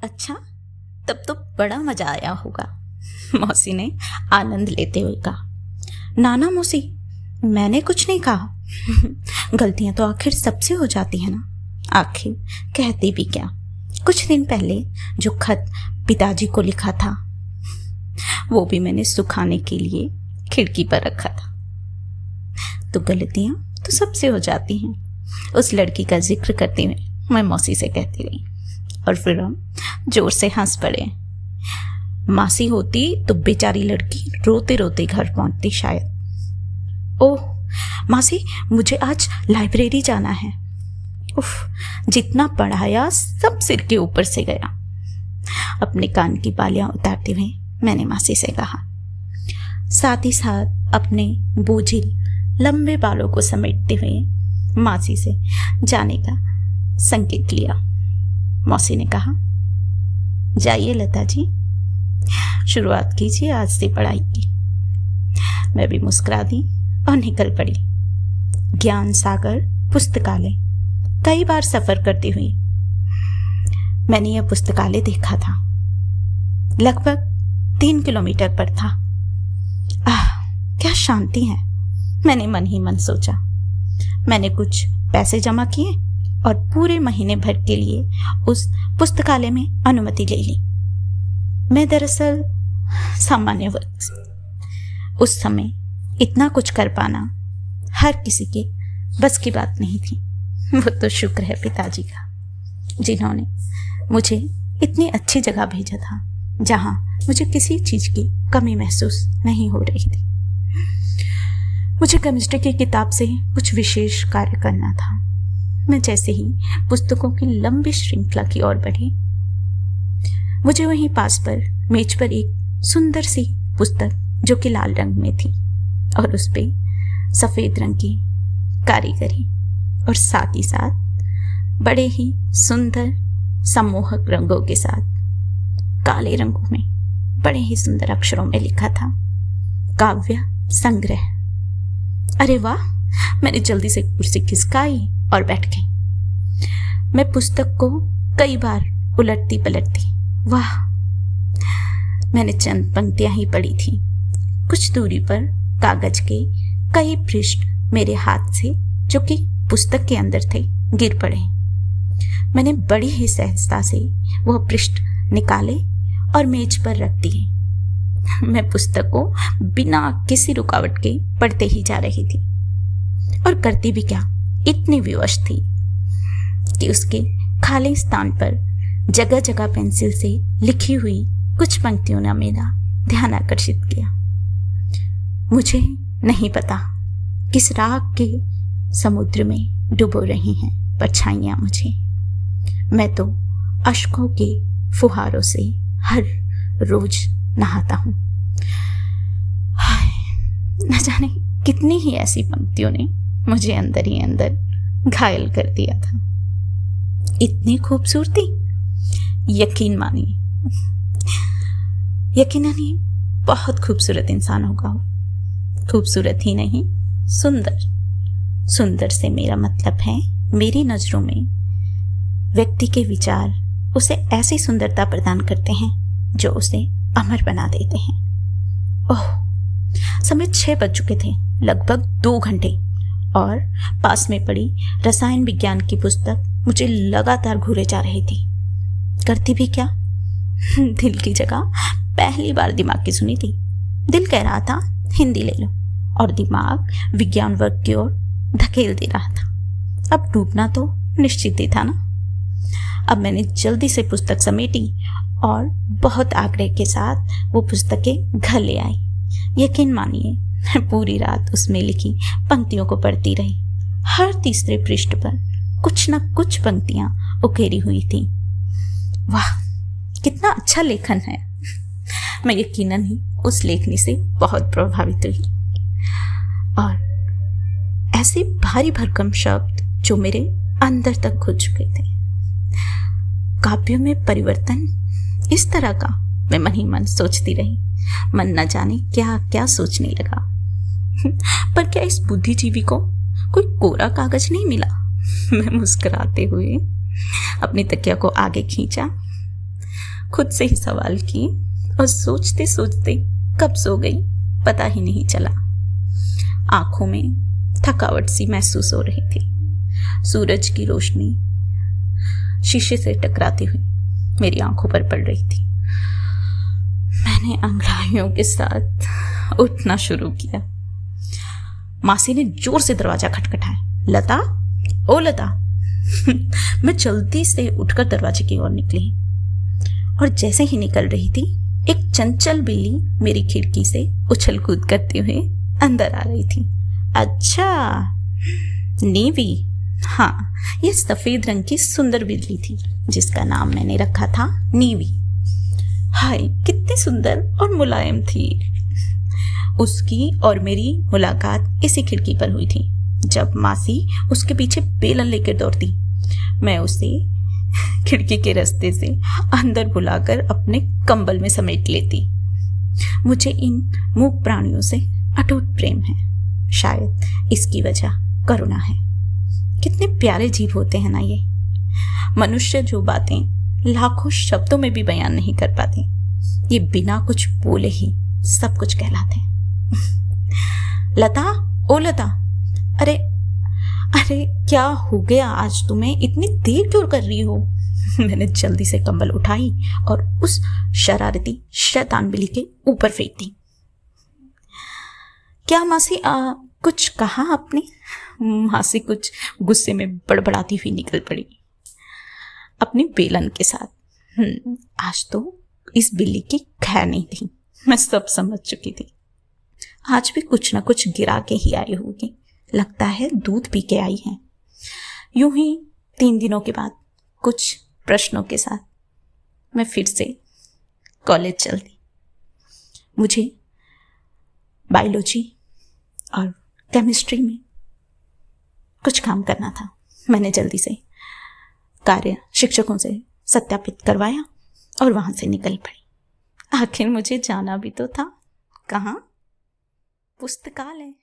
अच्छा, तब तो बड़ा मजा आया होगा, मौसी ने आनंद लेते हुए कहा। नाना मौसी, मैंने कुछ नहीं कहा। गलतियां तो आखिर सबसे हो जाती है ना। आखिर कहती भी क्या। कुछ दिन पहले जो खत पिताजी को लिखा था वो भी मैंने सुखाने के लिए खिड़की पर रखा था। तो गलतियां तो सबसे हो जाती हैं, उस लड़की का जिक्र करते हुए मैं मौसी से कहती रही और फिर हम जोर से हंस पड़े। मासी होती तो बेचारी लड़की रोते रोते घर पहुंचती शायद। ओह मासी, मुझे आज लाइब्रेरी जाना है। उफ, जितना पढ़ाया सब सिर के ऊपर से गया। अपने कान की बालियां उतारते हुए मैंने मासी से कहा, साथ ही साथ अपने बोझिल लंबे बालों को समेटते हुए मासी से जाने का संकेत लिया। मौसी ने कहा, जाइए लता जी, शुरुआत कीजिए आज से पढ़ाई की। मैं भी मुस्कुरा दी और निकल पड़ी। ज्ञान सागर पुस्तकालय कई बार सफर करती हुई मैंने यह पुस्तकालय देखा था। लगभग 3 किलोमीटर पर था। क्या शांति है, मैंने मन ही मन सोचा। मैंने कुछ पैसे जमा किए और पूरे महीने भर के लिए उस पुस्तकालय में अनुमति ले ली। मैं दरअसल सामान्य वर्ग से, उस समय इतना कुछ कर पाना हर किसी के बस की बात नहीं थी। वो तो शुक्र है पिताजी का, जिन्होंने मुझे इतनी अच्छी जगह भेजा था जहां मुझे किसी चीज की कमी महसूस नहीं हो रही थी। मुझे केमिस्ट्री की किताब से कुछ विशेष कार्य करना था। मैं जैसे ही पुस्तकों की लंबी श्रृंखला की ओर बढ़ी, मुझे वहीं पास पर मेज पर एक सुंदर सी पुस्तक जो कि लाल रंग में थी और उस पे सफेद रंग की कारीगरी और साथ ही साथ बड़े ही सुंदर सम्मोहक रंगों के साथ काले रंगों में बड़े ही सुंदर अक्षरों में लिखा था, काव्य संग्रह। अरे वाह, मैंने जल्दी से कुर्सी खिसकाई और बैठ गई। मैं पुस्तक को कई बार उलटती पलटती। वाह, मैंने चंद पंक्तियां ही पढ़ी थी। कुछ दूरी पर कागज के कई पृष्ठ मेरे हाथ से, जो कि पुस्तक के अंदर थे, गिर पड़े। मैंने बड़ी ही सहजता से वह पृष्ठ निकाले और मेज पर रख दिए। मैं पुस्तक को बिना किसी रुकावट के पढ़ते ही जा रही थी और करती भी क्या, इतनी विवश थी कि उसके खाली स्थान पर जगह जगह पेंसिल से लिखी हुई कुछ पंक्तियों ने मेरा ध्यान आकर्षित किया। मुझे नहीं पता किस राग के समुद्र में डुबो रही हैं परछाइयां मुझे। मैं तो अश्कों के फुहारों से हर रोज नहाता हूं। न जाने कितनी ही ऐसी पंक्तियों ने मुझे अंदर ही अंदर घायल कर दिया था। इतनी खूबसूरती, यकीन मानिए, यकीनन ही बहुत खूबसूरत इंसान होगा। खूबसूरत ही नहीं, सुंदर। सुंदर से मेरा मतलब है, मेरी नजरों में व्यक्ति के विचार उसे ऐसी सुंदरता प्रदान करते हैं जो उसे अमर बना देते हैं। ओह, समय 6 बज चुके थे, लगभग 2 घंटे, और पास में पड़ी रसायन विज्ञान की पुस्तक मुझे लगातार घूरे जा रही थी। करती भी क्या, दिल की जगह पहली बार दिमाग की सुनी थी। दिल कह रहा था हिंदी ले लो और दिमाग विज्ञान वर्ग की ओर धकेल दे रहा था। अब डूबना तो निश्चित ही था ना। अब मैंने जल्दी से पुस्तक समेटी और बहुत आग्रह के साथ वो पुस्तकें घर ले आई। यकीन मानिए, पूरी रात उसमें लिखी पंक्तियों को पढ़ती रही। हर तीसरे पृष्ठ पर कुछ न कुछ पंक्तियां उकेरी हुई थी। वाह, कितना अच्छा लेखन है। मैं यकीनन ही उस लेखनी से बहुत प्रभावित हुई और ऐसे भारी भरकम शब्द जो मेरे अंदर तक घुस चुके थे। काव्यों में परिवर्तन इस तरह का, मैं मन ही मन सोचती रही। मन न जाने क्या क्या सोचने लगा। पर क्या इस बुद्धिजीवी को कोई कोरा कागज नहीं मिला? मैं मुस्कुराते हुए अपनी तकिया को आगे खींचा खुद से ही सवाल किए और सोचते सोचते कब सो गई पता ही नहीं चला। आंखों में थकावट सी महसूस हो रही थी। सूरज की रोशनी शीशे से टकराती हुई मेरी आंखों पर पड़ रही थी। मैंने अंगड़ाइयों के साथ उठना शुरू किया। मासी ने जोर से दरवाजा खटखटाया। लता, ओ लता। मैं जल्दी से उठकर दरवाजे की ओर निकली और जैसे ही निकल रही थी एक चंचल बिल्ली मेरी खिड़की से उछल कूद करते हुए अंदर आ रही थी। अच्छा, नीवी। हाँ, ये सफेद रंग की सुंदर बिल्ली थी जिसका नाम मैंने रखा था नीवी। हाय, कितनी सुंदर और मुलायम थी। उसकी और मेरी मुलाकात इसी खिड़की पर हुई थी जब मासी उसके पीछे बेलन लेकर दौड़ती। मैं उसे खिड़की के रास्ते से अंदर बुलाकर अपने कंबल में समेट लेती। मुझे इन मूक प्राणियों से अटूट प्रेम है। शायद इसकी वजह करुणा है। कितने प्यारे जीव होते हैं ना ये। मनुष्य जो बातें लाखों शब्दों में भी बयान नहीं कर पाते, ये बिना कुछ बोले ही सब कुछ कहलाते हैं। लता, ओ लता। अरे अरे, क्या हो गया आज तुम्हें? इतनी देर क्यों कर रही हो? मैंने जल्दी से कंबल उठाई और उस शरारती शैतान बिल्ली के ऊपर फेंक दी। क्या मासी, कुछ कहा आपने? मासी कुछ गुस्से में बड़बड़ाती हुई निकल पड़ी अपनी बेलन के साथ। आज तो इस बिल्ली की खैर नहीं थी। मैं सब समझ चुकी थी। आज भी कुछ ना कुछ गिरा के ही आई होगी। लगता है दूध पी के आई है। यूं ही 3 दिनों के बाद कुछ प्रश्नों के साथ मैं फिर से कॉलेज चल दी। मुझे बायोलॉजी और केमिस्ट्री में कुछ काम करना था। मैंने जल्दी से कार्य शिक्षकों से सत्यापित करवाया और वहां से निकल पड़ी। आखिर मुझे जाना भी तो था। कहाँ? पुस्तकालय।